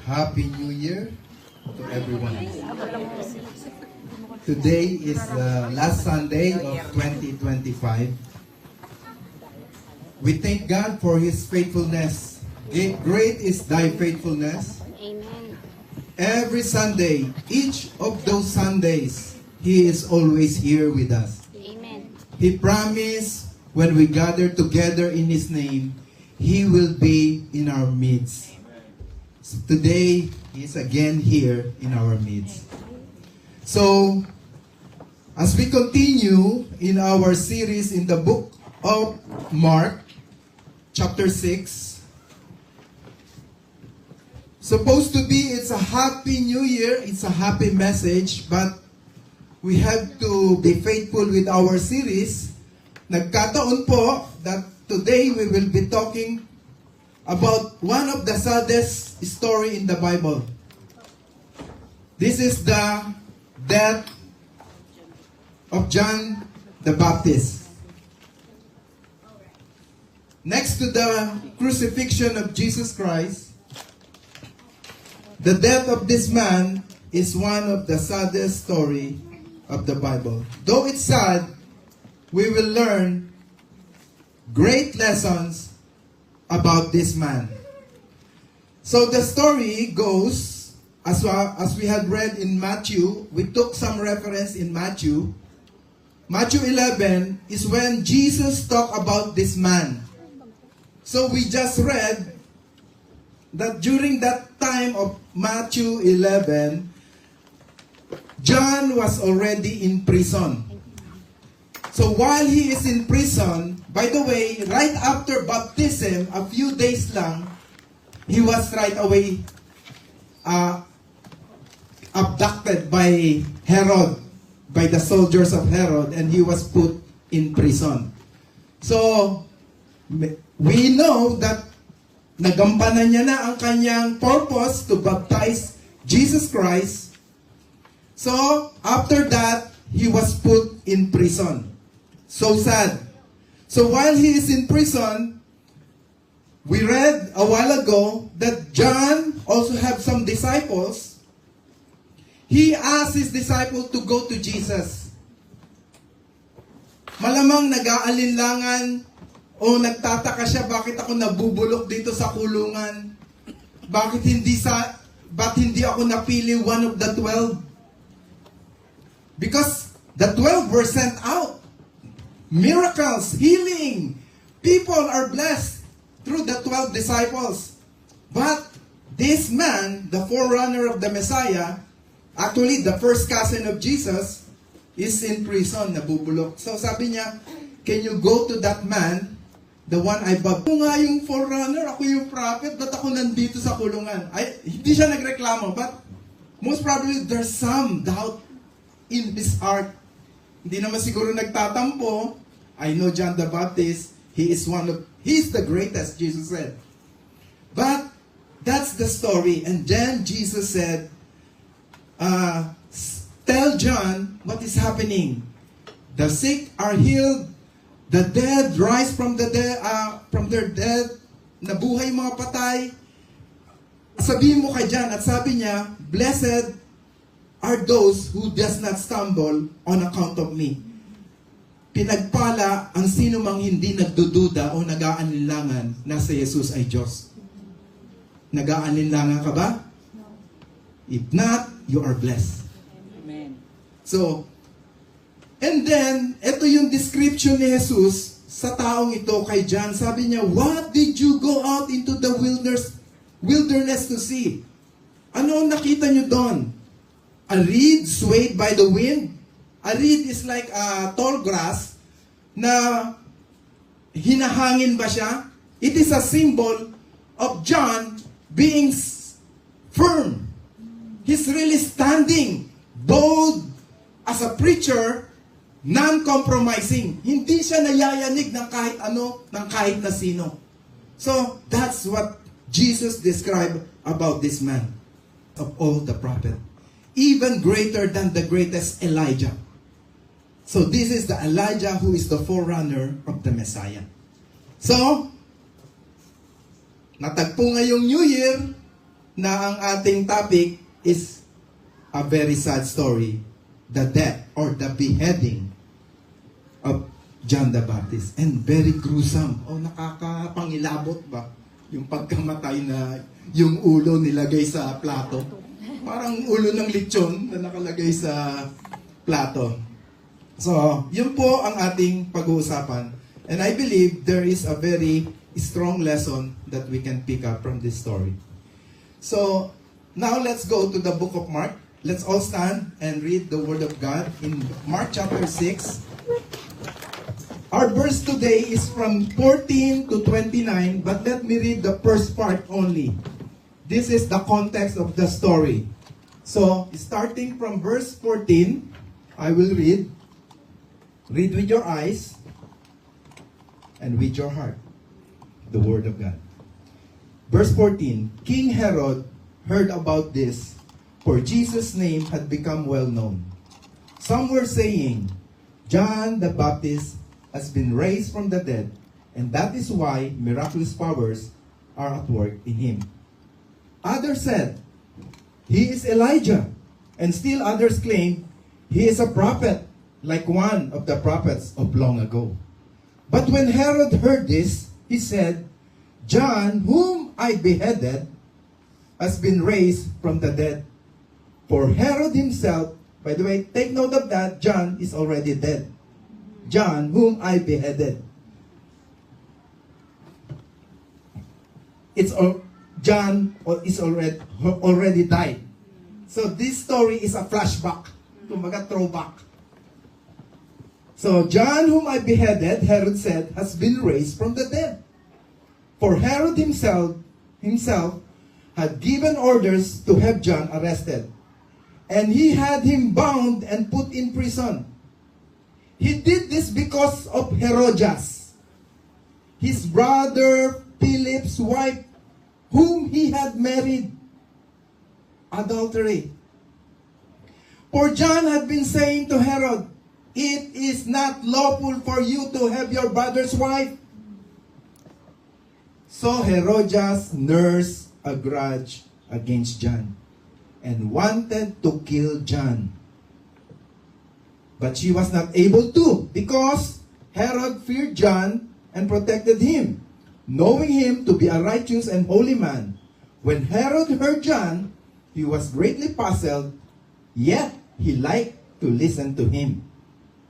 Happy New Year to everyone. Today is the last Sunday of 2025. We thank God for His faithfulness. Great is thy faithfulness. Amen. Every Sunday, each of those Sundays, He is always here with us. Amen. He promised when we gather together in His name, He will be in our midst. So today, He is again here in our midst. So, as we continue in our series in the book of Mark, chapter 6, supposed to be, it's a happy new year, it's a happy message, but we have to be faithful with our series. Nagkataon po that today we will be talking about one of the saddest story in the Bible. This is the death of John the Baptist. Next to the crucifixion of Jesus Christ, the death of this man is one of the saddest story of the Bible. Though it's sad, we will learn great lessons about this man. So the story goes, as we had read in Matthew, we took some reference in Matthew. Matthew 11 is when Jesus talked about this man. So we just read that during that time of Matthew 11, John was already in prison. So while he is in prison, by the way, right after baptism, a few days lang, he was right away abducted by Herod, by the soldiers of Herod, and he was put in prison. So, we know that nagampanan niya na ang kanyang purpose to baptize Jesus Christ. So, after that, he was put in prison. So sad. So while he is in prison, we read a while ago that John also had some disciples. He asked his disciple to go to Jesus. Malamang nag-aalinlangan o nagtataka siya, bakit ako nabubulok dito sa kulungan? Bakit hindi ako napili one of the 12? Because the 12 were sent out. Miracles, healing. People are blessed through the 12 disciples. But this man, the forerunner of the Messiah, actually the first cousin of Jesus, is in prison, nabubulok. So sabi niya, can you go to that man, the one I baptized? Ako nga yung forerunner, ako yung prophet, ba't ako nandito sa kulungan? Hindi siya nagreklamo, but most probably there's some doubt in his heart. Hindi naman siguro nagtatampo. I know John the Baptist, he's the greatest, Jesus said. But that's the story. And then Jesus said, tell John what is happening. The sick are healed, the dead rise from their dead, nabuhay mga patay. Sabihin mo kay John, at sabi niya, blessed are those who does not stumble on account of me. Pinagpala ang sino mang hindi nagdududa o nag-aalinlangan na si Jesus ay Diyos. Nag-aalinlangan ka ba? If not, you are blessed. Amen. So, and then, ito yung description ni Jesus sa taong ito kay John. Sabi niya, what did you go out into the wilderness to see? Ano ang nakita niyo doon? A reed swayed by the wind. A reed is like a tall grass na hinahangin ba siya? It is a symbol of John being firm. He's really standing, bold as a preacher, non-compromising. Hindi siya nayayanig ng kahit ano, ng kahit na sino. So, that's what Jesus described about this man of all the prophets. Even greater than the greatest Elijah. So this is the Elijah who is the forerunner of the Messiah. So, natagpo ngayong New Year, na ang ating topic is a very sad story, the death or the beheading of John the Baptist. And very gruesome. O nakakapangilabot ba? Yung pagkamatay na yung ulo nilagay sa plato. Parang ulo ng lechon na nakalagay sa plato. So, yun po ang ating pag-uusapan. And I believe there is a very strong lesson that we can pick up from this story. So, now let's go to the book of Mark. Let's all stand and read the Word of God in Mark chapter 6. Our verse today is from 14 to 29, but let me read the first part only. This is the context of the story. So, starting from verse 14, I will read. Read with your eyes and with your heart the Word of God. Verse 14, King Herod heard about this, for Jesus' name had become well known. Some were saying, John the Baptist has been raised from the dead, and that is why miraculous powers are at work in him. Others said, he is Elijah, and still others claimed, he is a prophet, like one of the prophets of long ago. But when Herod heard this, he said, John, whom I beheaded, has been raised from the dead. For Herod himself, by the way, take note of that, John is already dead. John, whom I beheaded. John is already died. So this story is a flashback, kumbaga throwback. So John, whom I beheaded, Herod said, has been raised from the dead. For Herod himself had given orders to have John arrested, and he had him bound and put in prison. He did this because of Herodias, his brother Philip's wife, whom he had married. Adultery. For John had been saying to Herod, it is not lawful for you to have your brother's wife. So Herodias nursed a grudge against John and wanted to kill John. But she was not able to, because Herod feared John and protected him, knowing him to be a righteous and holy man. When Herod heard John, he was greatly puzzled, yet he liked to listen to him.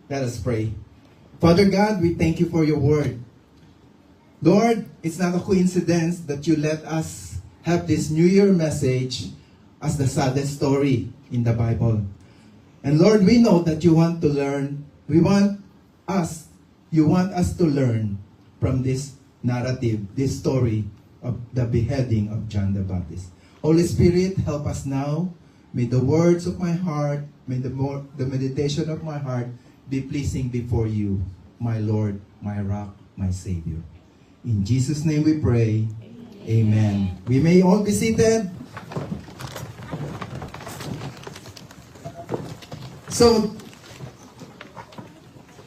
Let us pray. Father God, we thank you for your word. Lord, it's not a coincidence that you let us have this New Year message as the saddest story in the Bible. And Lord, we know that you want to learn. You want us to learn from this narrative, this story of the beheading of John the Baptist. Holy Spirit, help us now. May the words of my heart, may the meditation of my heart be pleasing before you, my Lord, my rock, my Savior. In Jesus' name we pray. Amen. We may all be seated. So,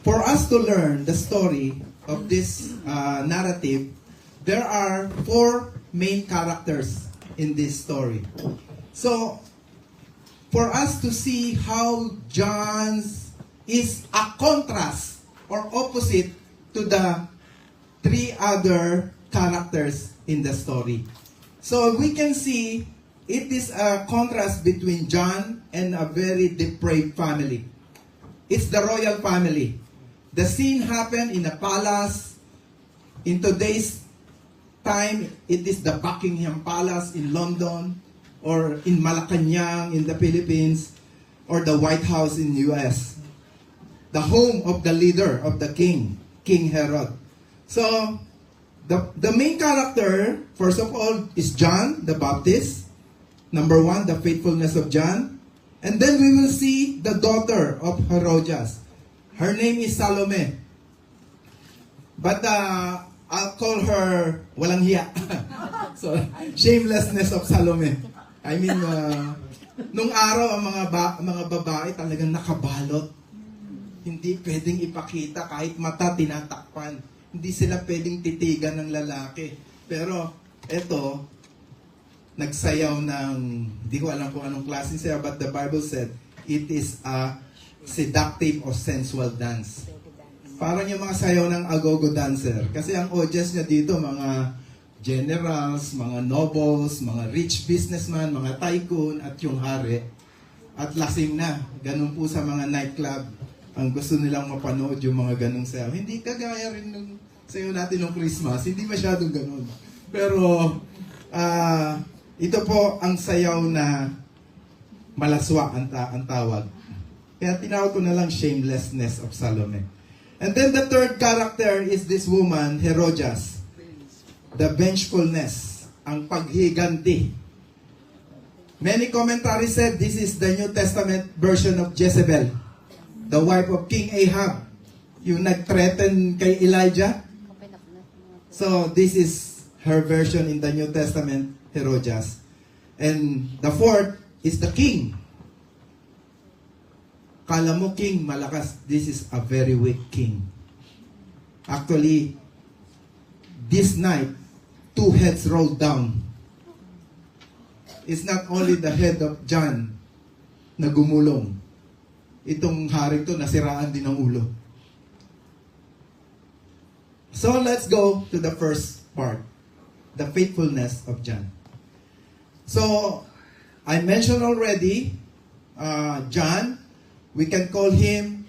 for us to learn the story of this narrative, there are 4 main characters in this story. So, for us to see how John's is a contrast or opposite to the 3 other characters in the story. So we can see it is a contrast between John and a very depraved family. It's the royal family. The scene happened in a palace. In today's time, it is the Buckingham Palace in London, or in Malacanang in the Philippines, or the White House in the US. The home of the leader of the king, King Herod. So, the main character, first of all, is John the Baptist. Number 1, the faithfulness of John. And then we will see the daughter of Herodias. Her name is Salome. But I'll call her walang hiya. So, shamelessness of Salome. I mean, nung araw, ang mga babae talagang nakabalot. Hindi pwedeng ipakita, kahit mata tinatakpan. Hindi sila pwedeng titigan ng lalaki. Pero, eto, nagsayaw ng, hindi ko alam kung anong klase sayaw, but the Bible said, it is a seductive or sensual dance. Parang yung mga sayaw ng agogo dancer. Kasi ang audience niya dito, mga generals, mga nobles, mga rich businessman, mga tycoon, at yung hari. At lasing na. Ganun po sa mga nightclub. Ang gusto nilang mapanood yung mga ganung sayaw. Hindi kagaya rin nung sayaw natin ng Christmas. Hindi masyadong ganun. Pero, ito po ang sayaw na malaswa ang tawag. Kaya tinawag ko na lang shamelessness of Salome. And then the third character is this woman, Herodias. The vengefulness, ang paghiganti. Many commentaries said this is the New Testament version of Jezebel, the wife of King Ahab, yung nag-threaten kay Elijah. So this is her version in the New Testament, Herodias. And the fourth is the king. Kala mo king, malakas. This is a very weak king. Actually, this night, 2 heads rolled down. It's not only the head of John na gumulong. Itong hari to, nasiraan din ng ulo. So let's go to the first part. The faithfulness of John. So, I mentioned already, John, we can call him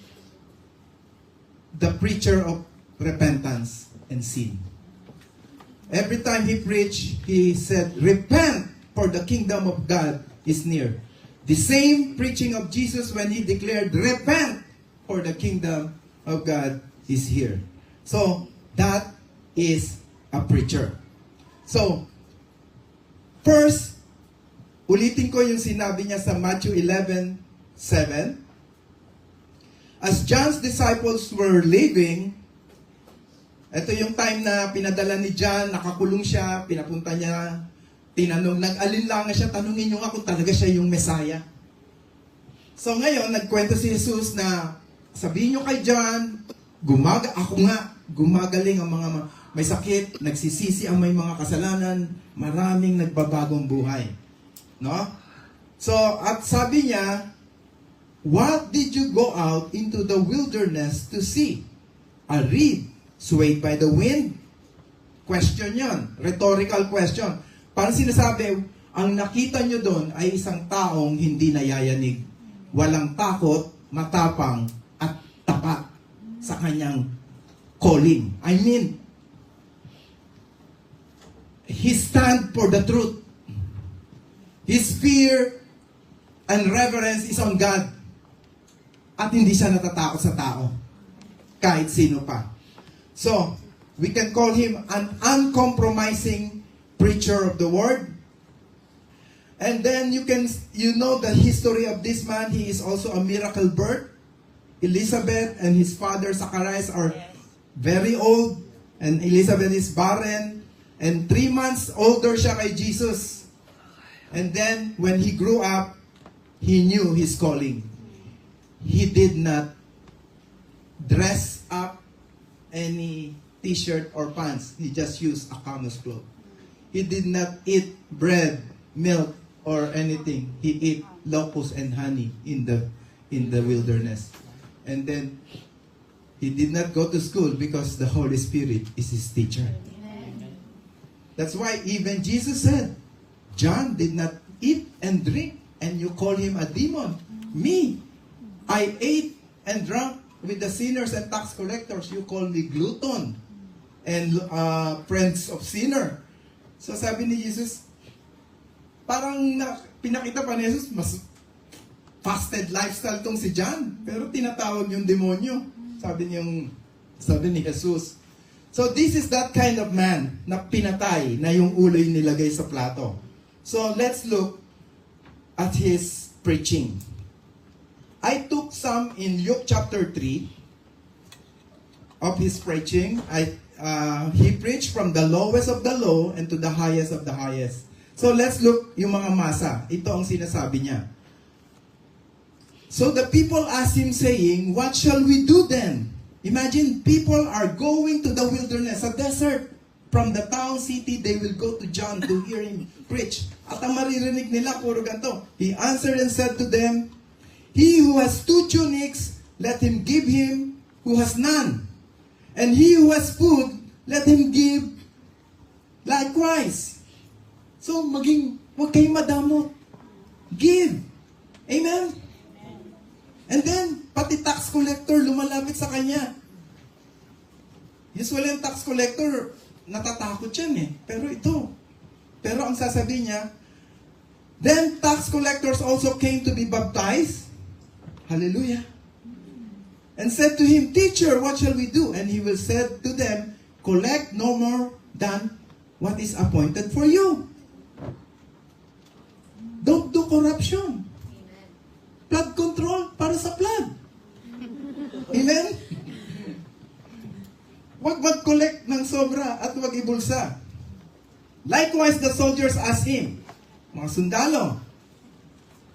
the preacher of repentance and sin. Every time he preached, he said, repent, for the kingdom of God is near. The same preaching of Jesus when he declared, repent, for the kingdom of God is here. So, that is a preacher. So, first, ulitin ko yung sinabi niya sa Matthew 11:7. As John's disciples were leaving, ito yung time na pinadala ni John, nakakulong siya, pinapunta niya, tinanong, nag-alinlangan siya, tanungin niyo nga kung talaga siya yung Messiah. So ngayon, nagkwento si Jesus na, sabihin niyo kay John, gumagaling ang mga may sakit, nagsisisi ang may mga kasalanan, maraming nagbabagong buhay. No? So, at sabi niya, what did you go out into the wilderness to see? A reed swayed by the wind? Question yon, rhetorical question. Parang sinasabi, ang nakita nyo doon ay isang taong hindi nayayanig. Walang takot, matapang, at tapat sa kanyang calling. I mean, he stand for the truth. His fear and reverence is on God. At hindi siya natatakot sa tao. Kahit sino pa. So, we can call him an uncompromising preacher of the word. And then you know the history of this man. He is also a miracle birth. Elizabeth and his father Zacharias are very old. And Elizabeth is barren. And 3 months older siya kay Jesus. And then, when he grew up, he knew his calling. He did not dress up any t-shirt or pants. He just used a camel's cloth. He did not eat bread, milk, or anything. He ate locusts and honey in the wilderness. And then, he did not go to school because the Holy Spirit is his teacher. That's why even Jesus said, John did not eat and drink, and you call him a demon. Me, I ate and drank with the sinners and tax collectors. You call me glutton and friends of sinner. So sabi ni Jesus, parang pinakita pa ni Jesus, mas fasted lifestyle tong si John. Pero tinatawag yung demonyo. Sabi ni Jesus. So this is that kind of man na pinatay na yung ulo'y nilagay sa plato. So let's look at his preaching. I took some in Luke chapter 3 of his preaching. He preached from the lowest of the low and to the highest of the highest. So let's look yung mga masa. Ito ang sinasabi niya. So the people asked him saying, what shall we do then? Imagine people are going to the wilderness, a desert. from the town, city, they will go to John to hear him preach. At ang maririnig nila, puro ganito. He answered and said to them, He who has 2 tunics, let him give him who has none. And he who has food, let him give likewise. So, huwag kayong madamot. Give. Amen? And then, pati tax collector lumalapit sa kanya. Usually, ang tax collector, natatakot yan eh. Pero ang sasabihin niya, then tax collectors also came to be baptized. Hallelujah. And said to him, Teacher, what shall we do? And he will said to them, collect no more than what is appointed for you. Don't do corruption. Flood control para sa flood. Amen? Huwag mag-collect ng sobra at huwag ibulsa. Likewise, the soldiers asked him, mga sundalo,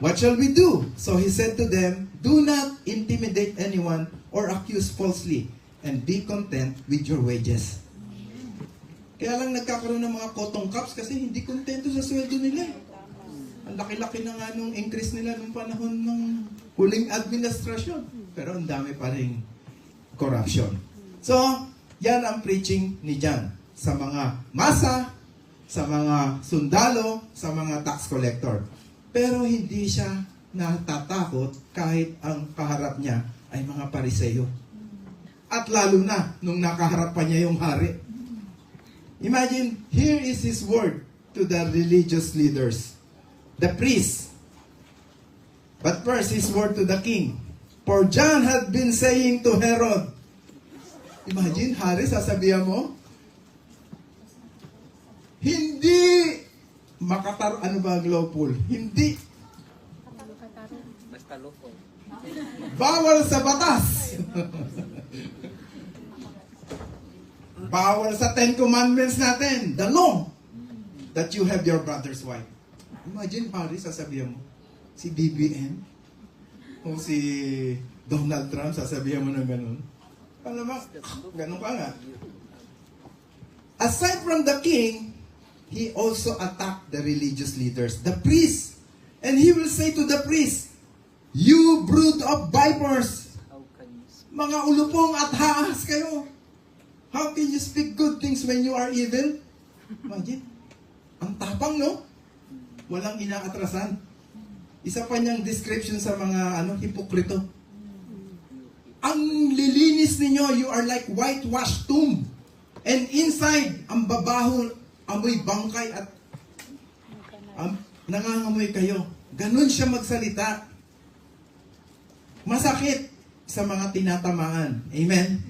what shall we do? So he said to them, do not intimidate anyone or accuse falsely, and be content with your wages. Kaya lang nagkakaroon ng mga cotton caps kasi hindi kontento sa sweldo nila. Ang laki-laki na nga nung increase nila nung panahon ng huling administrasyon. Pero ang dami pa rin corruption. So, yan ang preaching ni John sa mga masa, sa mga sundalo, sa mga tax collector. Pero hindi siya natatakot kahit ang kaharap niya ay mga pariseyo. At lalo na nung nakaharap pa niya yung hari. Imagine, here is his word to the religious leaders, the priests. But first, his word to the king. For John had been saying to Herod, imagine, hari, sasabihan mo, hindi ano ba ang lawful? Hindi. Basta lawful. Bawal sa batas. Bawal sa 10 Commandments natin. The law that you have your brother's wife. Imagine, pare, sasabihan mo, si BBM o si Donald Trump, sasabihan mo ng ganun. Paano ba? Ganun ka nga. Aside from the king, he also attacked the religious leaders, the priests. And he will say to the priests, you brood of vipers, mga ulupong at haas kayo. How can you speak good things when you are evil? Imagine, ang tapang, no? Walang inaatrasan. Isa pa niyang description sa mga hipokrito. Ang lilinis ninyo, you are like whitewashed tomb. And inside, ang babaho, amoy bangkay at nangangamoy kayo. Ganun siya magsalita. Masakit sa mga tinatamaan. Amen?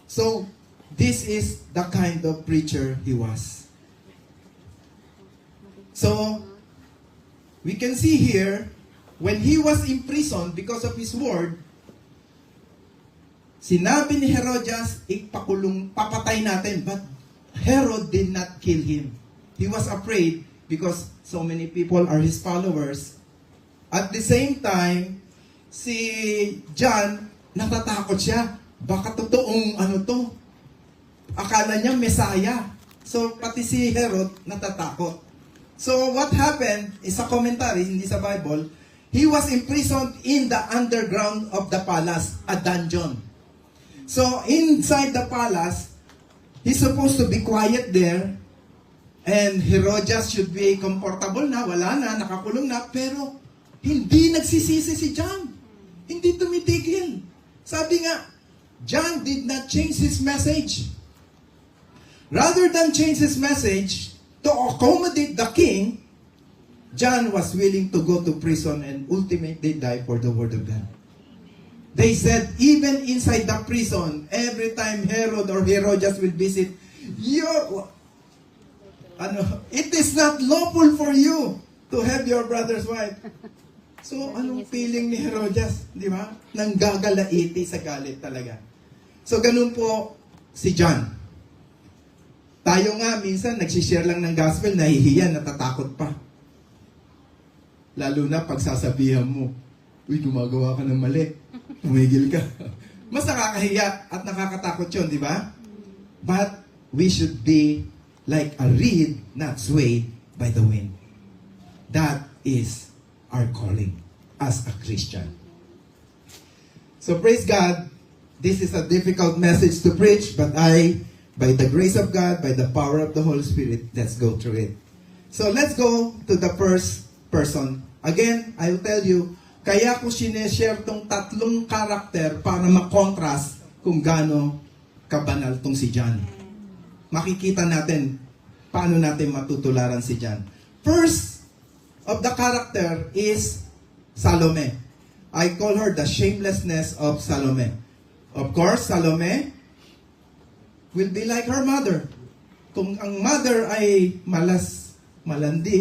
So, this is the kind of preacher he was. So, we can see here, when he was imprisoned because of his word, sinabi ni Herodias, papatay natin. But Herod did not kill him. He was afraid because so many people are his followers. At the same time, si John, natatakot siya. Baka totoong akala niya Messiah. So, pati si Herod natatakot. So, what happened, is a commentary, hindi sa Bible, he was imprisoned in the underground of the palace, a dungeon. So, inside the palace, he's supposed to be quiet there, and Herodias should be comfortable na, wala na, nakakulong na, pero hindi nagsisisi si John. Hindi tumitigil. Sabi nga, John did not change his message. Rather than change his message to accommodate the king, John was willing to go to prison and ultimately die for the word of God. They said, even inside the prison, every time Herod or Herodias will visit, it is not lawful for you to have your brother's wife. So, anong feeling ni Herodias? Di ba? Nanggagalaiti sa galit talaga. So, ganun po si John. Tayo nga, minsan, nagsishare lang ng gospel, nahihiya, natatakot pa. Lalo na pag sasabihan mo, uy, gumagawa ka ng mali. Tumigil ka. Mas nakakahiya at nakakatakot yun, di ba? But we should be like a reed not swayed by the wind. That is our calling as a Christian. So praise God. This is a difficult message to preach, but by the grace of God, by the power of the Holy Spirit, let's go through it. So let's go to the first person. Again, I'll tell you, kaya ko sineshare tong tatlong karakter para makontrast kung gaano kabanal tong si John. Makikita natin paano natin matutularan si John. First of the character is Salome. I call her the shamelessness of Salome. Of course, Salome will be like her mother. Kung ang mother ay malandi.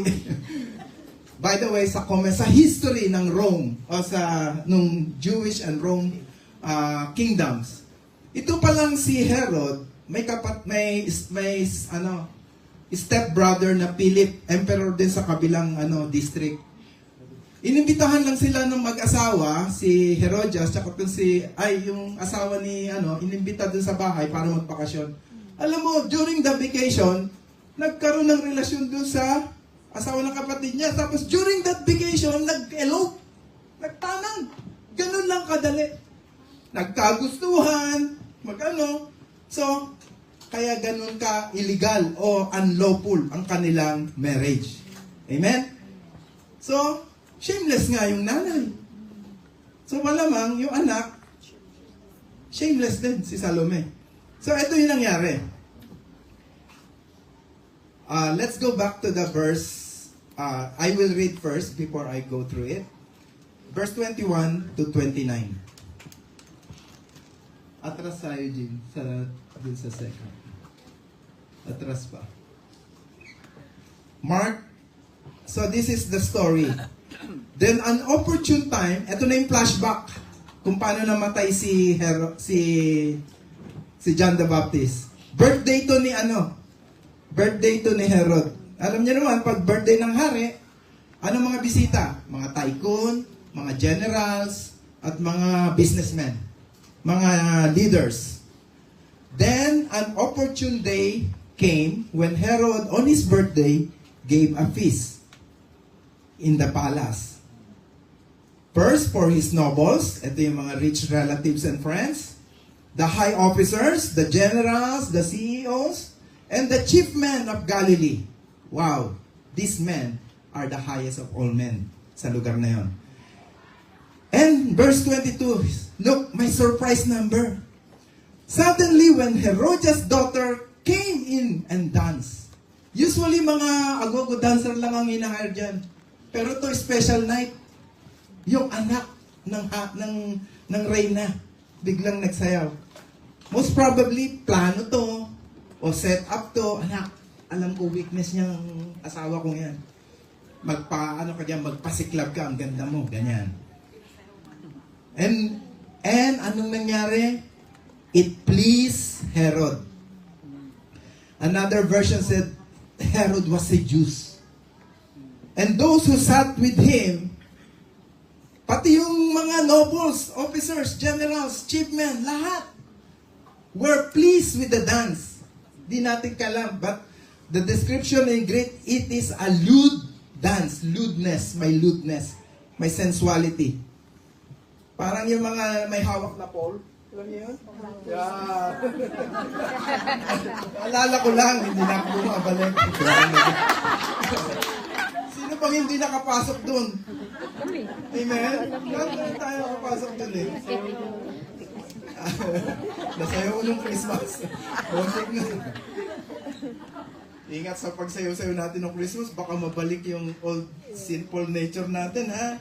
By the way, sa history ng Rome o sa nung Jewish and Rome kingdoms, ito pa lang si Herod, may stepbrother na Philip, emperor din sa kabilang district. Inimbitahan lang sila ng mag-asawa, si Herodias, tsaka yung asawa ni, inimbita dun sa bahay para magbakasyon. Alam mo, during the vacation, nagkaroon ng relasyon dun sa asawa ng kapatid niya. Tapos during that vacation, nag-elope, nagtanang. Ganun lang kadali. Nagkagustuhan, So, kaya ganun ka illegal o unlawful ang kanilang marriage. Amen? So, shameless nga yung nanay. So malamang yung anak, shameless din si Salome. So ito yung nangyari. Let's go back to the verse. I will read first before I go through it. Verse 21 to 29. Atras tayo, Jim, dun sa second. Atras pa. Mark. So this is the story. Then an opportune time, ito na yung flashback kung paano namatay si John the Baptist. Birthday to ni Herod. Alam niyo naman, pag birthday ng hari, ano mga bisita? Mga tycoon, mga generals, at mga businessmen, mga leaders. Then an opportune day came when Herod, on his birthday, gave a feast in the palace. First, for his nobles, ito yung mga rich relatives and friends, the high officers, the generals, the CEOs, and the chief men of Galilee. Wow, these men are the highest of all men sa lugar na yon. And verse 22, look, my surprise number. Suddenly, when Herodias' daughter came in and danced. Usually, mga agogo dancer lang ang hinahire dyan. Pero to special night, yung anak ng reyna biglang nagsayaw. Most probably, plano to o set up to. Anak, alam ko weakness niyang asawa kong yan. Magpasiklab ka, ang ganda mo, ganyan. And anong nangyari? It pleased Herod. Another version said, Herod was seduced. And those who sat with him, pati yung mga nobles, officers, generals, chief men, lahat, were pleased with the dance. Di natin kalam, but the description in Greek, it is a lewd dance, lewdness, may sensuality. Parang yung mga may hawak na pole. Alam niyo yun? Yeah. Alala ko lang, hindi na ako bumabalik. Sino pang hindi nakapasok dun? Amen? Lahat tayo nakapasok dun eh. Nasayaw nung Christmas. Bontek na. Ingat sa pagsayaw-sayaw natin ng Christmas, baka mabalik yung old sinful nature natin, ha?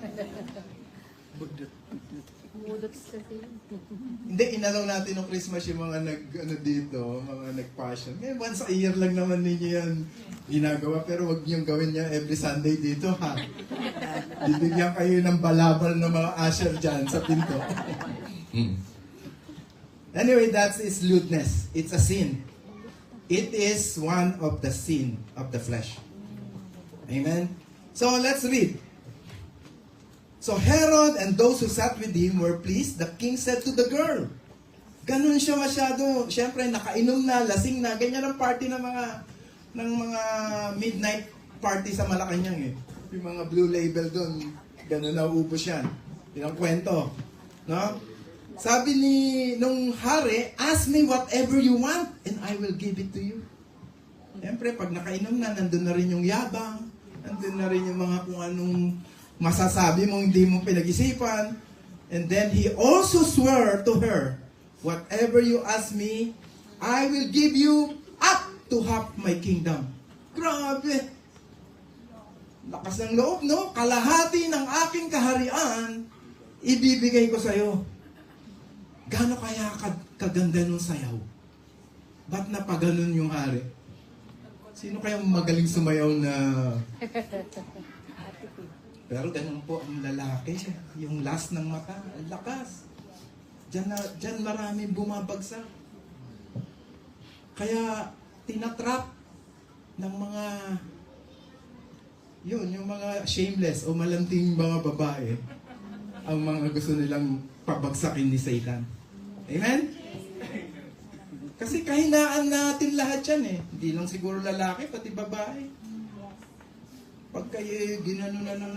Hindi, inalaw natin ng Christmas yung mga mga nag-passion. Ngayon, once a year lang naman ninyo yan ginagawa, pero wag niyong gawin niya every Sunday dito, ha? Bibigyan kayo ng balabal ng mga usher dyan sa pinto. Anyway, that is lewdness. It's a sin. It is one of the sin of the flesh. Amen? So, let's read. So Herod and those who sat with him were pleased. The king said to the girl, Ganun siya masyado. Siyempre, nakainom na, lasing na. Ganyan ang party ng mga midnight party sa Malacanang eh. Yung mga blue label doon, ganun na ubos yan. Yun ang kwento. No? Sabi nung hari, ask me whatever you want and I will give it to you. Siyempre, pag nakainom na, nandun na rin yung yabang, nandun na rin yung mga kung anong masasabi mo, hindi mo pinag-isipan. And then he also swore to her, whatever you ask me, I will give you up to half my kingdom. Grabe! Lakas ng loob, no? Kalahati ng aking kaharian, ibibigay ko sa'yo. Gano'n kaya kaganda nung sayaw? Ba't napaganon yung hari? Sino kaya magaling sumayaw na... Pero ganun po ang lalaki. Yung last ng mata, ang lakas. Diyan maraming bumabagsak. Kaya tinatrap ng mga... yung mga shameless o malanting mga babae ang mga gusto nilang pabagsakin ni Satan. Amen? Kasi kahinaan natin lahat yan eh. Hindi lang siguro lalaki, pati babae. Pag kayo ginano na ng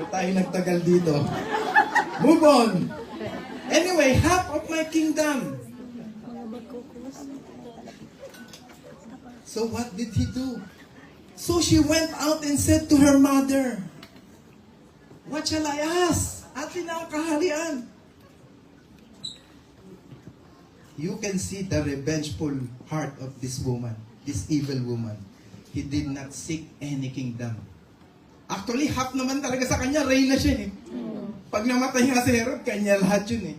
Ba't tayo nagtagal dito? Move on! Anyway, half of my kingdom. So what did he do? So she went out and said to her mother, what shall I ask? Atin na ang kaharian. You can see the revengeful heart of this woman, this evil woman. He did not seek any kingdom. Actually, half naman talaga sa kanya, reyna siya eh. Pag namatay nga si Herod, kanya lahat yun eh.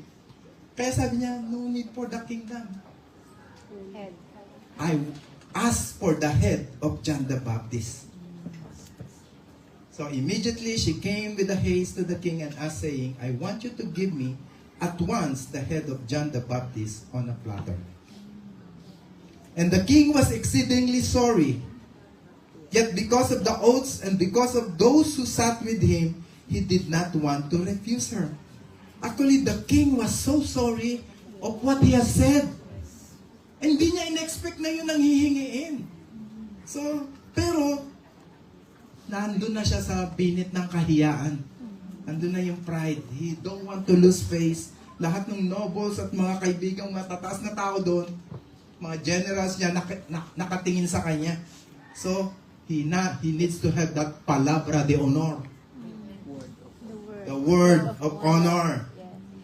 Kaya sabi niya, no need for the kingdom. I asked for the head of John the Baptist. So immediately she came with a haste to the king and asked, saying, I want you to give me at once the head of John the Baptist on a platter. And the king was exceedingly sorry. Yet because of the oaths and because of those who sat with him, he did not want to refuse her. Actually, the king was so sorry of what he has said. Hindi niya in-expect na yun ang hihingiin. So, pero, nandun na siya sa binit ng kahiyaan. Nandun na yung pride. He don't want to lose face. Lahat ng nobles at mga kaibigang matataas na tao doon, mga generals niya, nakatingin sa kanya. So, he needs to have that palabra de honor. The word of honor.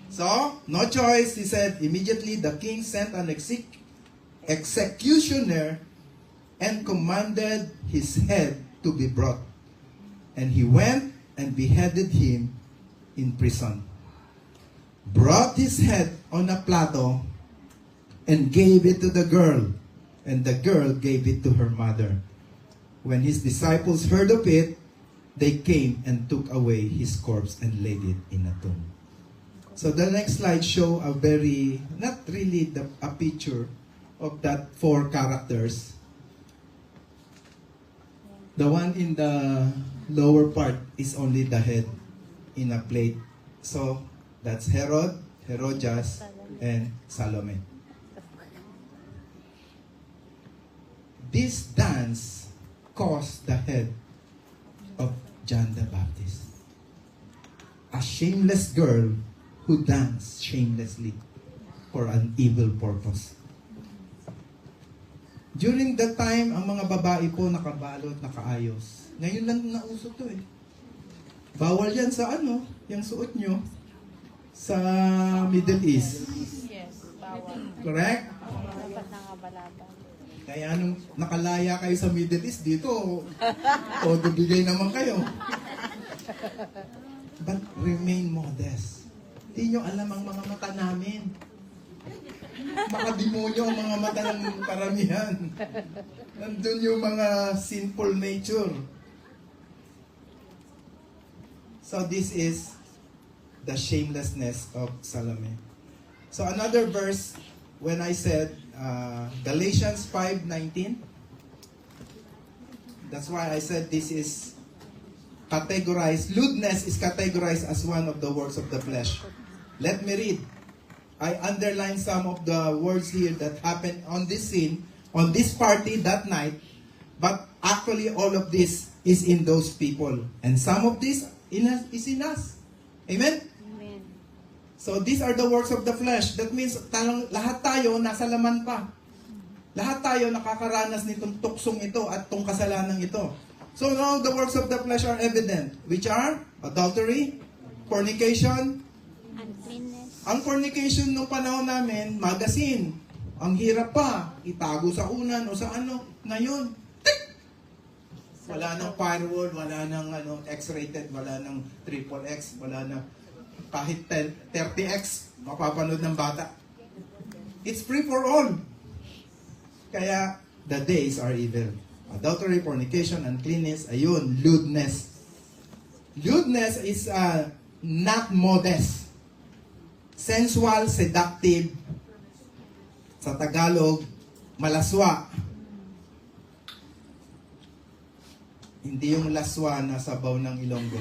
So, no choice, he said. Immediately, the king sent an executioner and commanded his head to be brought. And he went and beheaded him in prison. Brought his head on a platter and gave it to the girl. And the girl gave it to her mother. When his disciples heard of it, they came and took away his corpse and laid it in a tomb. So the next slide show a very, not really a picture of that four characters. The one in the lower part is only the head in a plate. So that's Herod, Herodias, and Salome. This dance caused the head of John the Baptist. A shameless girl who danced shamelessly for an evil purpose. During that time, ang mga babae po nakabalot, nakaayos. Ngayon lang nauso to eh. Bawal yan sa yung suot nyo sa Middle East. Yes, bawal. Correct? Dapat nangabalabal. Kaya nung nakalaya kayo sa Middle East, dito, todo bigay naman kayo. But remain modest. Hindi nyo alam ang mga mata namin. Makademonyo ang mga mata ng karamihan. Nandun yung mga sinful nature. So this is the shamelessness of Salome. So another verse, when I said Galatians 5:19, that's why I said this is lewdness is categorized as one of the works of the flesh. Let me read. I underlined some of the words here that happened on this scene, on this party that night, but actually all of this is in those people. And some of this is in us. Amen? Amen. So these are the works of the flesh. That means lahat tayo nasa laman pa. Lahat tayo nakakaranas nitong tuksong ito at tong kasalanan ito. So now the works of the flesh are evident, which are adultery, fornication. Uncleanness. Ang fornication nung panahon namin, magazine. Ang hirap pa, itago sa unan o sa ano. Ngayon, tik! Wala nang firewall, wala nang X-rated, wala nang triple X, wala nang kahit 30X, mapapanood ng bata. It's free for all. Kaya, the days are evil. Adultery, fornication, uncleanness, ayun, lewdness. Lewdness is not modest. Sensual, seductive. Sa Tagalog, malaswa. Hindi yung laswa na sabaw ng Ilonggo.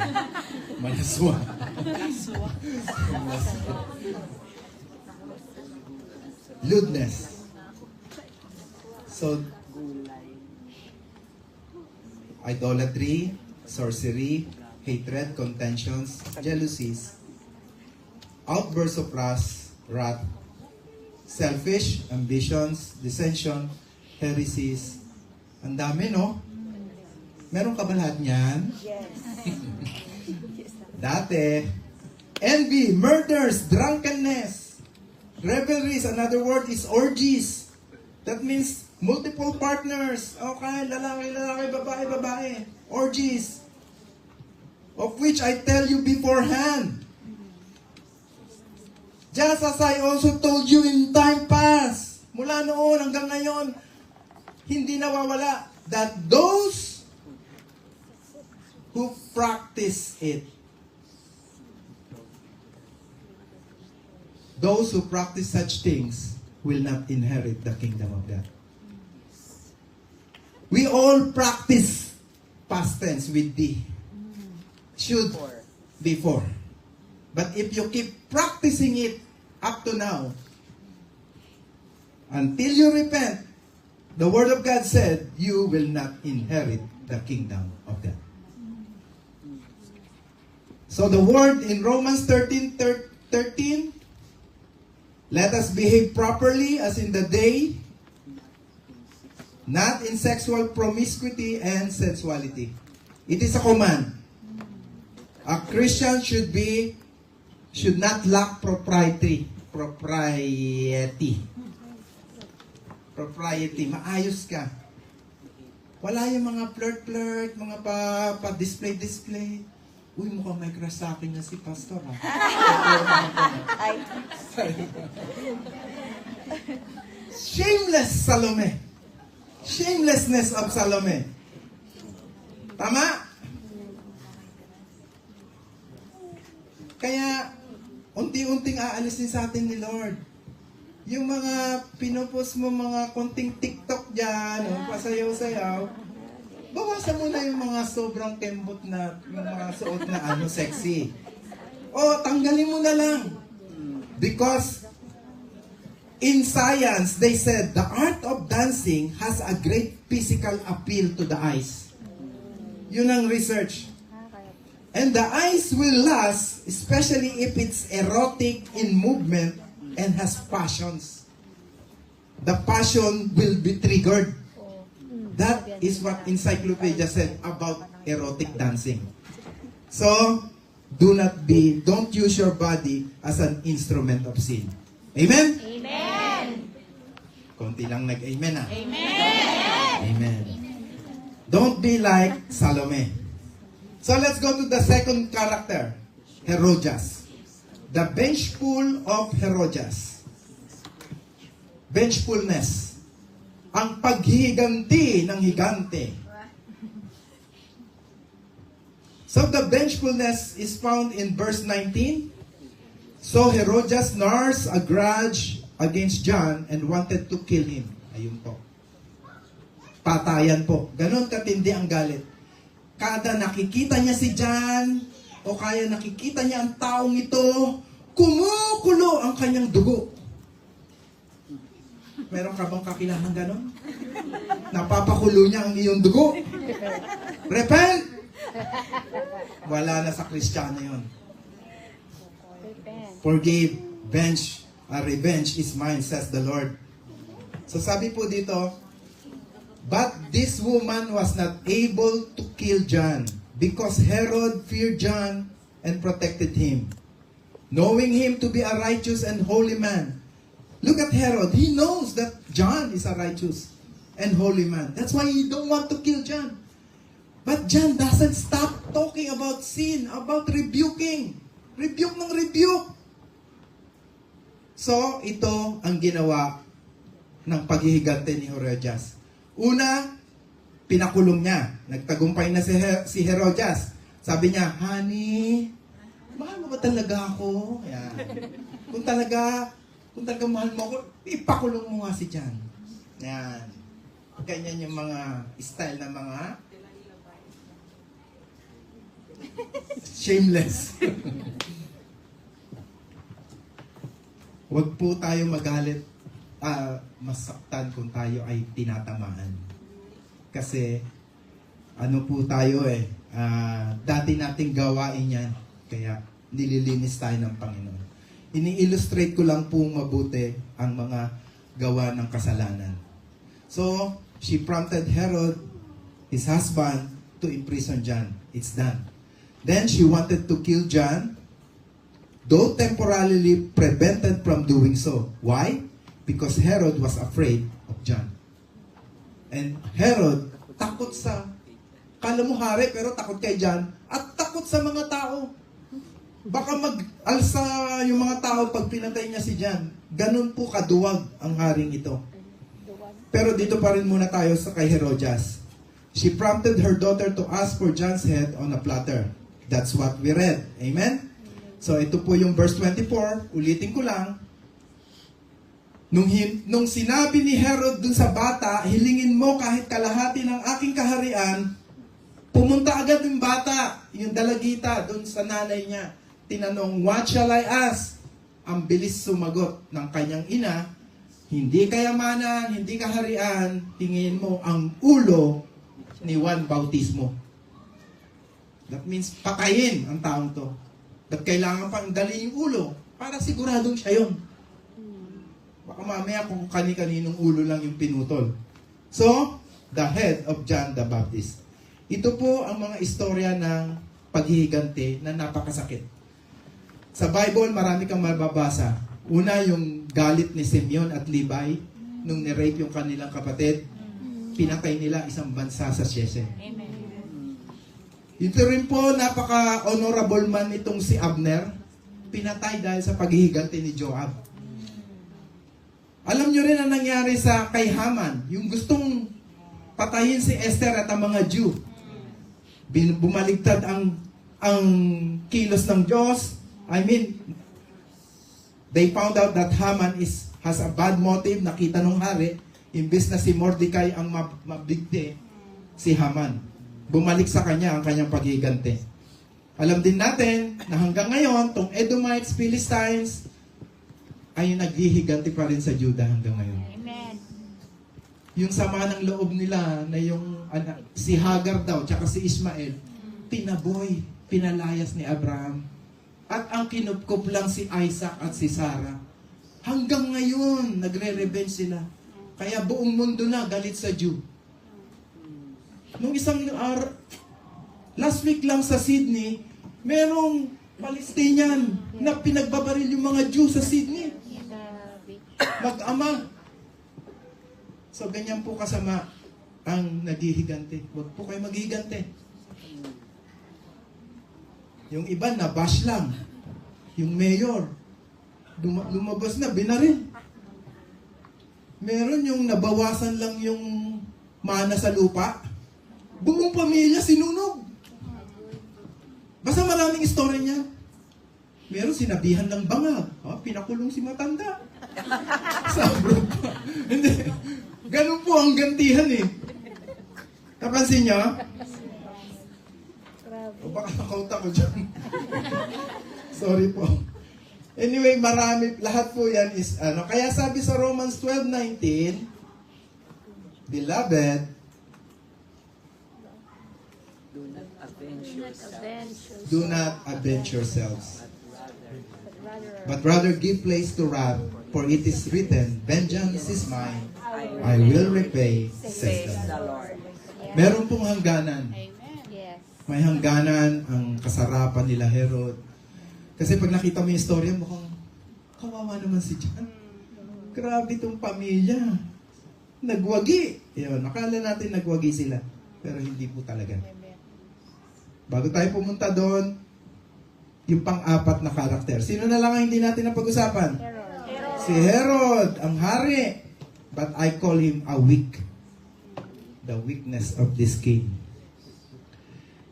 Malaswa. Lewdness. So, idolatry, sorcery, hatred, contentions, jealousies, outbursts of wrath, selfish ambitions, dissension, heresies. Ang dami, no? Meron ka ba lahat niyan? Yes. Dati. Envy, murders, drunkenness, revelries. Another word is orgies. That means multiple partners. Okay, lalaki, babae. Orgies. Of which I tell you beforehand. Just as I also told you in time past. Mula noon hanggang ngayon, hindi nawawala that those who practice it, those who practice such things will not inherit the kingdom of God. We all practice past tense with D. Should, before. But if you keep practicing it up to now, until you repent, the Word of God said, you will not inherit the kingdom of God. So the word in Romans 13:13, let us behave properly as in the day, not in sexual promiscuity and sensuality. It is a command. A Christian should not lack propriety. Maayos ka. Wala yung mga flirt, mga pa-display. Uy, mukhang may crush sa akin na si Pastor, ha? Ay. Shameless Salome. Shamelessness of Salome. Tama? Kaya, unti-unting aalisin sa atin ni Lord. Yung mga pinupost mo, mga konting TikTok dyan, pasayaw-sayaw, bawasan mo na yung mga sobrang kembot na, yung mga suot na sexy. O, tanggalin mo na lang. Because, in science, they said, the art of dancing has a great physical appeal to the eyes. Yun ang research. And the eyes will last, especially if it's erotic in movement and has passions. The passion will be triggered. That is what Encyclopedia said about erotic dancing. So, don't use your body as an instrument of sin. Amen? Amen. Konti lang nag-amen, ah. Amen. Amen. Don't be like Salome. So let's go to the second character, Herodias. The vengeful of Herodias. Vengefulness. Ang paghihiganti ng higante. So the vengefulness is found in verse 19. So Herodias nursed a grudge against John and wanted to kill him. Ayun po. Patayan po. Ganon katindi ang galit. kada nakikita niya si John, o kaya nakikita niya ang taong ito, kumukulo ang kanyang dugo. Meron ka bang kakilangan ganon? Napapakulo niya ang iyong dugo. Repent! Wala na sa Kristiyano yun. Forgive, revenge is mine, says the Lord. So sabi po dito, but this woman was not able to kill John because Herod feared John and protected him, knowing him to be a righteous and holy man. Look at Herod. He knows that John is a righteous and holy man. That's why he don't want to kill John. But John doesn't stop talking about sin, about rebuking. Rebuke ng rebuke. So, ito ang ginawa ng paghihigante ni Herodias. Una, pinakulong niya. Nagtagumpay na si Herodias. Sabi niya, honey, mahal mo ba talaga ako? Yan. Kung talaga mahal mo ako, ipakulong mo nga si John. Yan. Ganyan yung mga style na mga shameless. Huwag po tayo magalit, masaktan kung tayo ay tinatamaan. Kasi, ano po tayo dati nating gawain yan. Kaya, nililinis tayo ng Panginoon. Ini-illustrate ko lang po mabuti ang mga gawa ng kasalanan. So, she prompted Herod, his husband, to imprison John. It's done. Then, she wanted to kill John, though temporarily prevented from doing so. Why? Because Herod was afraid of John. And Herod, takot sa, kala mo hari, pero takot kay John, at takot sa mga tao. Baka mag-alsa yung mga tao pag pinatay niya si John. Ganun po kaduwag ang haring ito. Pero dito pa rin muna tayo sa kay Herodias. She prompted her daughter to ask for John's head on a platter. That's what we read. Amen? So ito po yung verse 24. Ulitin ko lang. Nung sinabi ni Herod dun sa bata, hilingin mo kahit kalahati ng aking kaharian, pumunta agad yung bata, yung dalagita, dun sa nanay niya. Tinanong, what shall I ask? Ang bilis sumagot ng kanyang ina, hindi kayamanan, hindi kaharian, tingin mo ang ulo ni Juan Bautismo. That means pakayin ang taong to. At kailangan pang dali yung ulo para siguradong siya yun. Baka mamaya kung kani-kaninong ulo lang yung pinutol. So, the head of John the Baptist. Ito po ang mga istorya ng paghihigante na napakasakit. Sa Bible, marami kang mababasa. Una, yung galit ni Simeon at Levi nung ni-rape yung kanilang kapatid. Pinatay nila isang bansa sa Shechem. Amen. Ito rin po, napaka-honorable man itong si Abner. Pinatay dahil sa paghihigante ni Joab. Alam nyo rin ang nangyari sa kay Haman. Yung gustong patayin si Esther at ang mga Jew. Bumaligtad ang kilos ng Diyos. I mean, they found out that Haman has a bad motive. Nakita nung hari, imbes na si Mordecai ang mabigti, si Haman. Bumalik sa kanya ang kanyang paghihigante. Alam din natin na hanggang ngayon, tong Edomites, Philistines, ay naghihigante pa rin sa Judah hanggang ngayon. Amen. Yung sama ng loob nila na yung si Hagar daw, tsaka si Ismael, pinalayas ni Abraham. At ang kinupkup lang si Isaac at si Sarah. Hanggang ngayon, nagre-revenge sila. Kaya buong mundo na galit sa Jew. Nung isang last week lang sa Sydney, merong Palestinian na pinagbabaril yung mga Jew sa Sydney. Mag-ama. So, ganyan po kasama ang naghihigante. Huwag po kayo maghihigante. Yung iba, nabash lang. Yung mayor, lumabas na, binaril. Meron yung nabawasan lang yung mana sa lupa. Buong pamilya sinunog. Basta maraming story niya. Meron sinabihan ng bangag. Pinakulong si matanda. Sa abroad pa. Hindi. Ganun po ang gantihan eh. Napansin niyo? O baka nakauta ko dyan. Sorry po. Anyway, marami, lahat po yan is ano. Kaya sabi sa Romans 12:19, Beloved, Do not avenge yourselves, do not avenge yourselves, But rather, but rather give place to wrath, for it is written, Vengeance is mine, I will repay, says says the the Lord. Lord. Meron pong hangganan. yes. May hangganan ang kasarapan nila Herod. Kasi pag nakita mo yung istorya, mukhang kawawa naman si John. Grabe itong pamilya. Nagwagi. Yun, akala natin nagwagi sila. Pero hindi po talaga. Bago tayo pumunta doon, yung pang-apat na karakter. Sino na lang ang hindi natin napag-usapan? Si Herod, ang hari. But I call him a weak. The weakness of this king.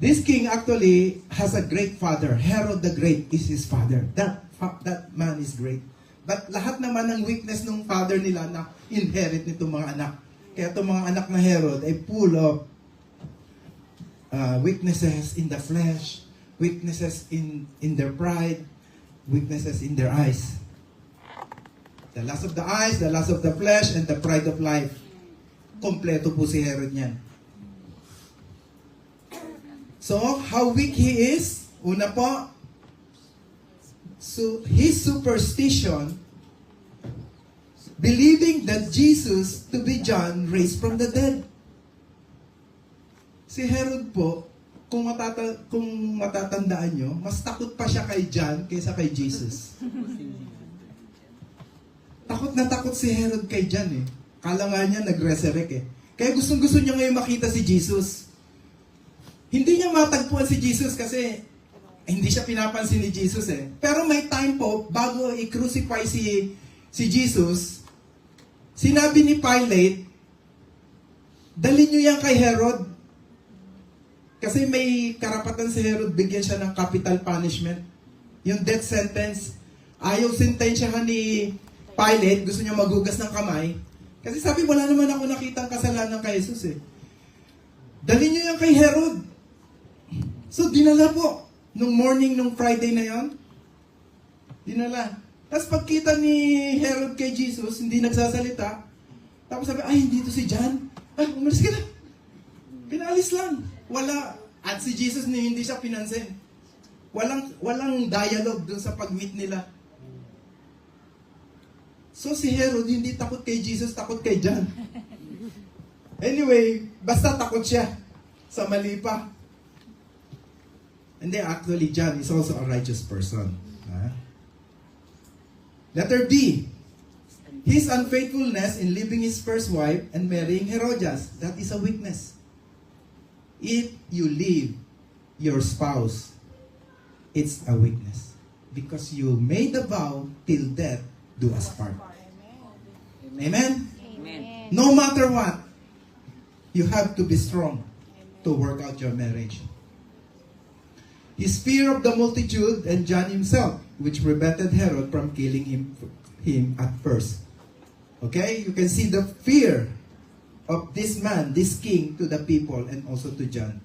This king actually has a great father. Herod the Great is his father. That man is great. But lahat naman ng weakness ng father nila na inherit nitong mga anak. Kaya itong mga anak na Herod ay full of weaknesses in the flesh, weaknesses in their pride, weaknesses in their eyes. The lust of the eyes, the lust of the flesh, and the pride of life. Kompleto po si Herod niyan. So, how weak he is? Una po, so his superstition, believing that Jesus to be John raised from the dead. Si Herod po, kung matatandaan nyo, mas takot pa siya kay John kaysa kay Jesus. Takot na takot si Herod kay John eh. Kala nga niya nag-resurrect eh. Kaya gustong-gusto niya ngayon makita si Jesus. Hindi niya matagpuan si Jesus kasi hindi siya pinapansin ni Jesus eh. Pero may time po, bago i-crucify si Jesus, sinabi ni Pilate, dalhin niyo yan kay Herod. Kasi may karapatan si Herod, bigyan siya ng capital punishment. Yung death sentence. Ayaw sentensyahan ni Pilate, gusto niya maghugas ng kamay. Kasi sabi, wala naman ako nakitang kasalanan kay Jesus eh. Dalhin niyo yan kay Herod. So, dinala po. Nung morning, nung Friday na yon, dinala. Tapos pagkita ni Herod kay Jesus, hindi nagsasalita. Tapos sabi, ay, hindi to si John. Ay, umalis ka na. Pinalis lang. Wala. At si Jesus hindi siya pinansin. Walang dialogue dun sa pag-meet nila. So si Herod hindi takot kay Jesus, takot kay John. Anyway, basta takot siya sa mali pa. And then actually, John is also a righteous person. Letter B. His unfaithfulness in leaving his first wife and marrying Herodias. That is a weakness. If you leave your spouse, it's a weakness. Because you made a vow till death do us part. Amen? Amen. No matter what, you have to be strong to work out your marriage. His fear of the multitude and John himself, which prevented Herod from killing him at first. Okay? You can see the fear of this man, this king, to the people and also to John.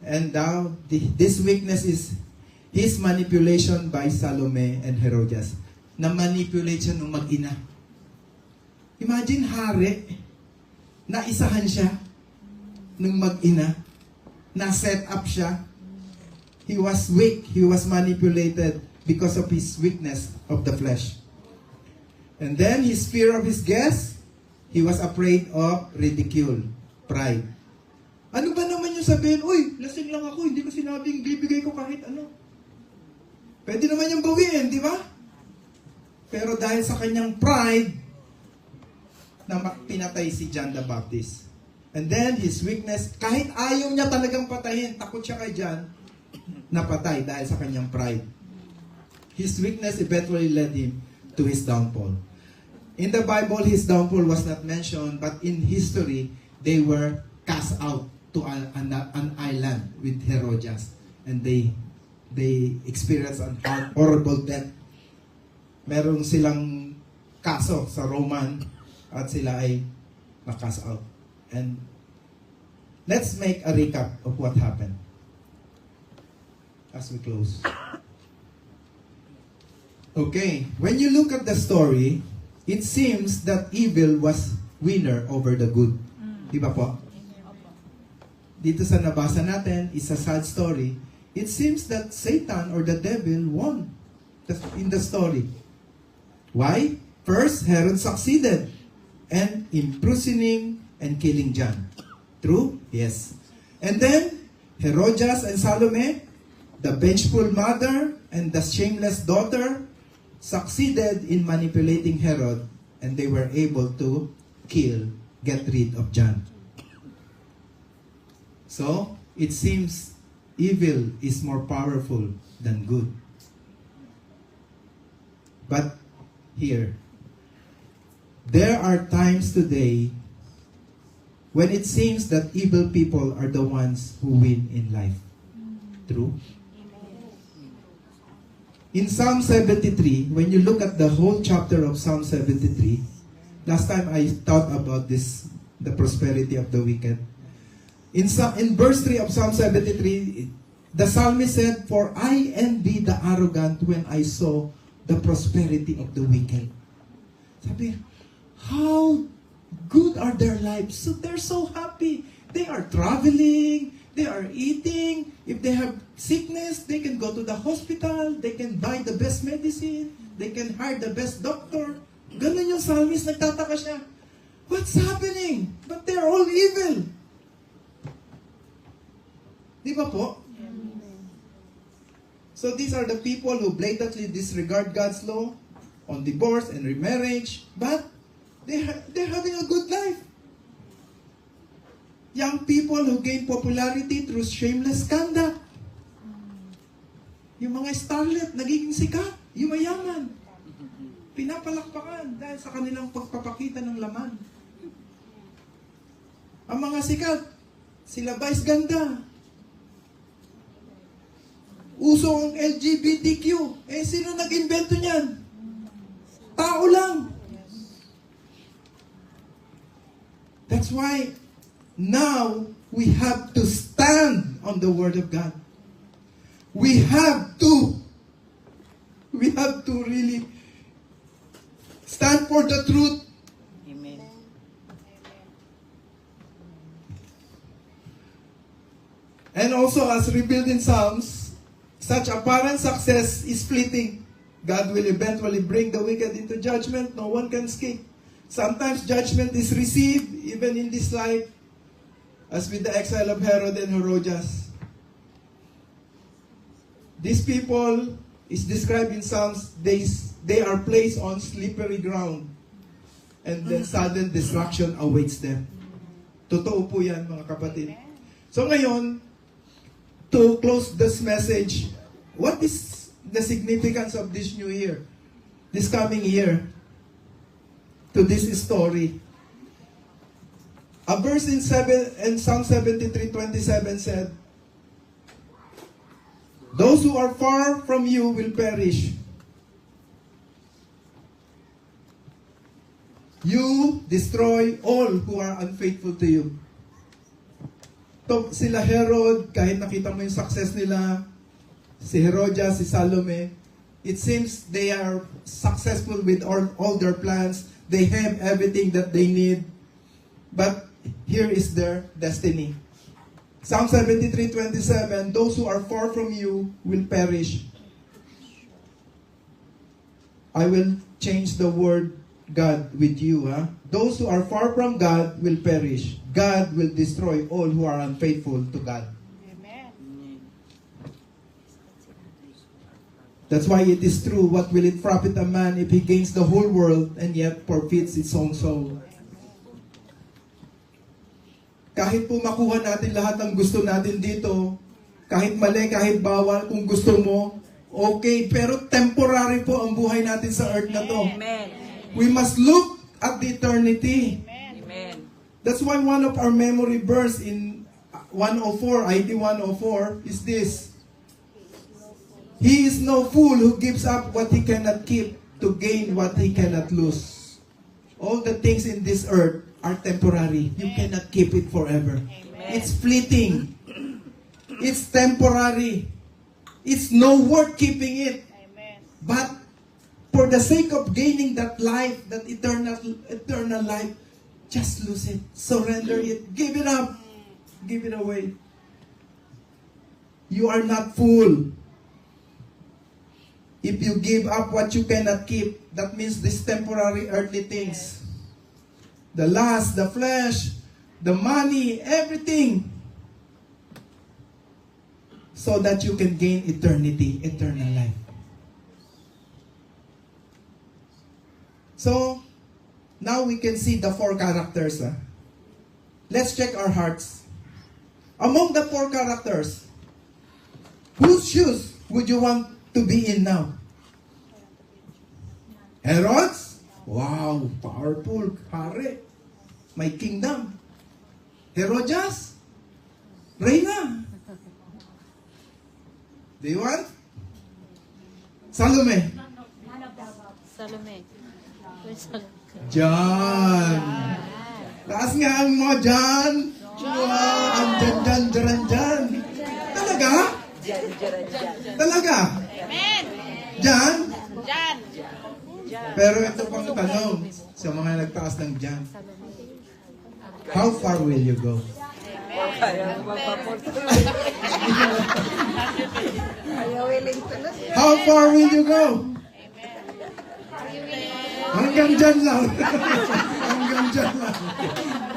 And now, this weakness is his manipulation by Salome and Herodias. Na-manipulate siya ng mag-ina. Imagine, hari, naisahan siya ng mag-ina, na-set up siya. He was weak, he was manipulated because of his weakness of the flesh. And then, his fear of his guests, he was afraid of ridicule, pride. Ano ba naman yung sabihin, uy, lasing lang ako, hindi ko sinabing bibigay ko kahit ano. Pwede naman yung bawiin, di ba? Pero dahil sa kanyang pride, na pinatay si John the Baptist. And then, his weakness, kahit ayaw niya talagang patayin, takot siya kay John, napatay dahil sa kanyang pride. His weakness eventually led him to his downfall. In the Bible, his downfall was not mentioned, but in history, they were cast out to an island with Herodias. And they experienced an horrible death. Meron silang kaso sa Roman at sila ay na-cast out. And let's make a recap of what happened. as we close. Okay, when you look at the story, it seems that evil was winner over the good. Di ba po? Dito sa nabasa natin, it's a sad story. It seems that Satan or the devil won in the story. Why? First, Herod succeeded and imprisoning and killing John. True? Yes. And then, Herodias and Salome, the vengeful mother and the shameless daughter, succeeded in manipulating Herod, and they were able to get rid of John. So, it seems evil is more powerful than good. But here, there are times today when it seems that evil people are the ones who win in life. True? In Psalm 73, when you look at the whole chapter of Psalm 73, last time I thought about this, the prosperity of the wicked. In verse 3 of Psalm 73, the psalmist said, "For I envy the arrogant when I saw the prosperity of the wicked." Sabi, how good are their lives? So they're so happy. They are traveling, they are eating. If they have sickness, they can go to the hospital, they can buy the best medicine, they can hire the best doctor. Ganun yung psalmist, nagtataka siya. What's happening? But they're all evil. Di ba po? So these are the people who blatantly disregard God's law on divorce and remarriage, but they're having a good life. Young people who gain popularity through shameless conduct. Yung mga starlet, nagiging sikat, yung mayaman. Pinapalakpakan dahil sa kanilang pagpapakita ng laman. Ang mga sikat, sila vice ganda. Uso ang LGBTQ. Eh, sino nag-invento niyan? Tao lang. That's why now we have to stand on the Word of God. We have to really stand for the truth. Amen. And also, as revealed in Psalms, such apparent success is fleeting. God will eventually bring the wicked into judgment. No one can escape. Sometimes judgment is received even in this life, as with the exile of Herod and Herodias. These people is described in Psalms, they are placed on slippery ground, and then sudden destruction awaits them. Totoo po yan, mga kapatid. So ngayon, to close this message, what is the significance of this new year, this coming year, to this story? A verse in Psalm 73:27 said, "Those who are far from you will perish. You destroy all who are unfaithful to you." Sila Herod, kahit nakita mo yung success nila, si Herodias, si Salome, it seems they are successful with all their plans. They have everything that they need. But here is their destiny. Psalm 73:27, "Those who are far from you will perish. I will change the word God with you." Those who are far from God will perish. God will destroy all who are unfaithful to God. That's why it is true, what will it profit a man if he gains the whole world and yet forfeits its own soul? Kahit po makuha natin lahat ng gusto natin dito, kahit mali, kahit bawal, kung gusto mo, okay, pero temporary po ang buhay natin sa earth na to. Amen. We must look at the eternity. Amen. That's why one of our memory verse in 104, ID 104, is this: "He is no fool who gives up what he cannot keep to gain what he cannot lose." All the things in this earth are temporary. You cannot keep it forever. It's fleeting. It's temporary. It's no worth keeping it. Amen. But for the sake of gaining that life, that eternal life, just lose it. Surrender it. Give it up. Give it away. You are not full. If you give up what you cannot keep, that means these temporary earthly things. The lust, the flesh, the money, everything. So that you can gain eternity, eternal life. So, now we can see the four characters. Let's check our hearts. Among the four characters, whose shoes would you want to be in now? Herod's? Wow, powerful. Hari. May kingdom. Herodias? Reina. Do you want? Salome. Salome. Where's Salome? John. Taas nga ang mo, John. Wow, ang dyan. Talaga? Talaga? Amen. John? Jan. Pero ito pang tanong sa mga nagtaas ng John. How far will you go? Kaya mapapunta. Ayaw willing to lose. How far will you go? Hanggang dyan lang. Hanggang dyan lang.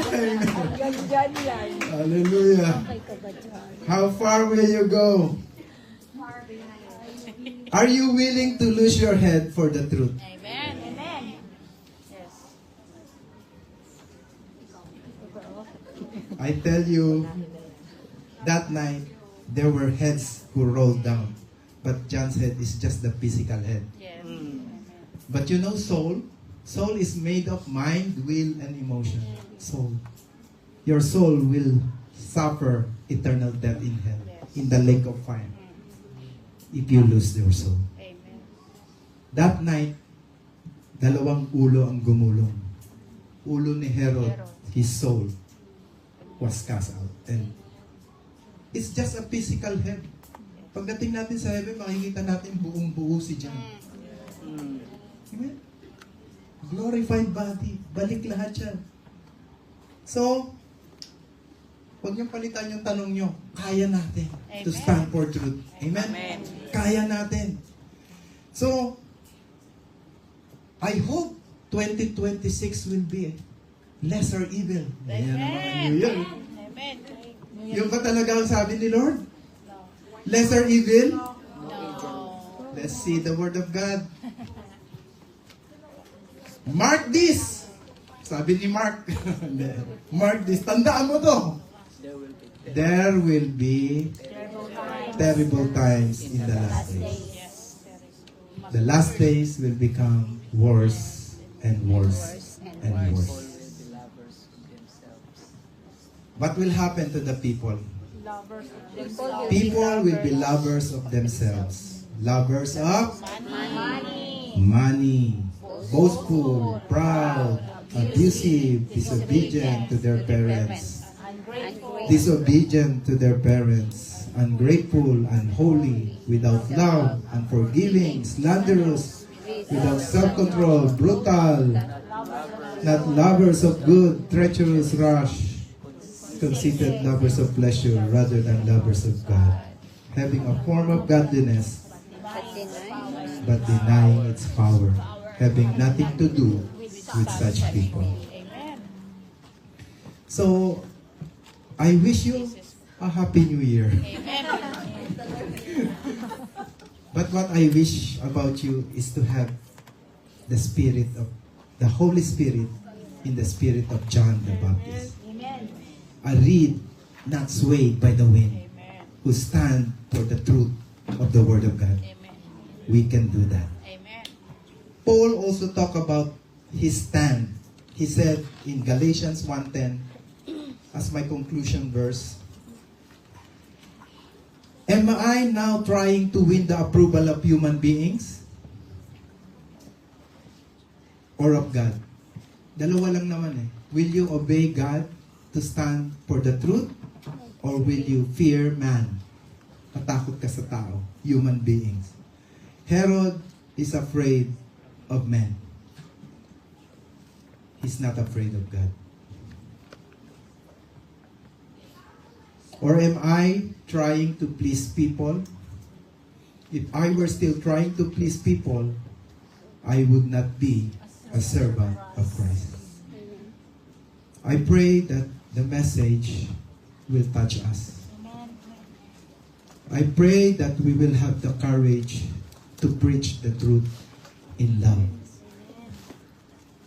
Amen. Ganyan yan. Hallelujah. How far will you go? Are you willing to lose your head for the truth? Amen. Amen. Yes. I tell you, that night, there were heads who rolled down. But John's head is just the physical head. Yes. But you know soul? Soul is made of mind, will, and emotion. Soul. Your soul will suffer eternal death in hell, in the lake of fire, if you lose your soul. Amen. That night, dalawang ulo ang gumulong. Ulo ni Herod, his soul, was cast out. And it's just a physical head. Pagdating natin sa heaven, makikita natin buong buo si John. Amen? Glorified body. Balik lahat yan. So, huwag niyong palitan yung tanong nyo. Kaya natin to Amen. stand for truth. Amen? Amen. Kaya natin. So, I hope 2026 will be lesser evil. Ayan naman yun. Amen. Yung ba talaga ang sabi ni Lord? Lesser evil? No. Let's see the word of God. Mark this. Sabi ni Mark. Mark this. Tandaan mo to. There will be terrible times in the last days. Yes. The last days will become worse and worse and worse. What will happen to the people? People will be lovers of themselves. Lovers of money. Boastful, proud, abusive, disobedient to their parents. Disobedient to their parents. Ungrateful, unholy, without love, unforgiving, slanderous, without self-control, brutal, not lovers of good, treacherous, rash, conceited, lovers of pleasure rather than lovers of God, having a form of godliness, but denying its power, having nothing to do with such people. Amen. So, I wish you a happy new year. But what I wish about you is to have the spirit of the Holy Spirit in the spirit of John the Baptist. A reed not swayed by the wind, who stand for the truth of the Word of God. Amen. We can do that. Amen. Paul also talked about his stand. He said in Galatians 1:10, as my conclusion verse, am I now trying to win the approval of human beings? Or of God? Dalawa lang naman eh. Will you obey God to stand for the truth? Or will you fear man matakot ka sa tao, human beings. Herod is afraid of men. He's not afraid of God. Or am I trying to please people? If I were still trying to please people, I would not be a servant of Christ. I pray that the message will touch us. I pray that we will have the courage to preach the truth in love.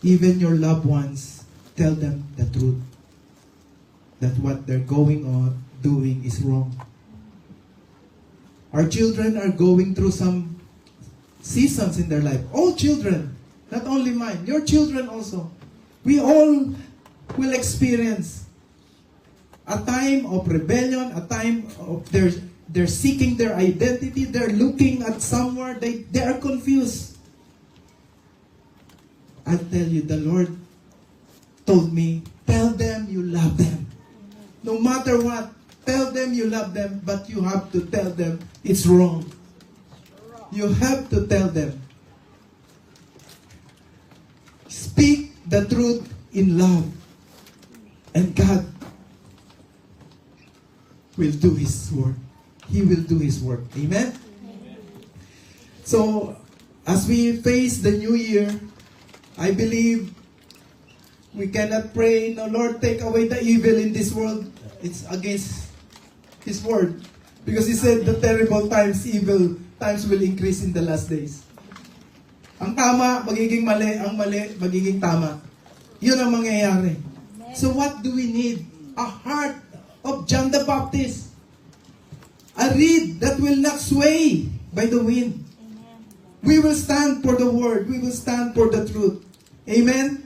Even your loved ones, tell them the truth. That what they're doing is wrong. Our children are going through some seasons in their life. All children, not only mine, your children also. We all will experience a time of rebellion, a time of they're seeking their identity, they're looking at somewhere, they are confused. I tell you, the Lord told me, tell them you love them. No matter what, tell them you love them, but you have to tell them it's wrong. You have to tell them. Speak the truth in love. And God will do His work. He will do His work. Amen? So, as we face the new year, I believe we cannot pray, no, Lord, take away the evil in this world. It's against His word. Because He said the terrible times, evil times will increase in the last days. Ang tama, magiging mali. Ang mali, magiging tama. Yun ang mangyayari. So what do we need? A heart of John the Baptist. A reed that will not sway by the wind. We will stand for the word. We will stand for the truth. Amen?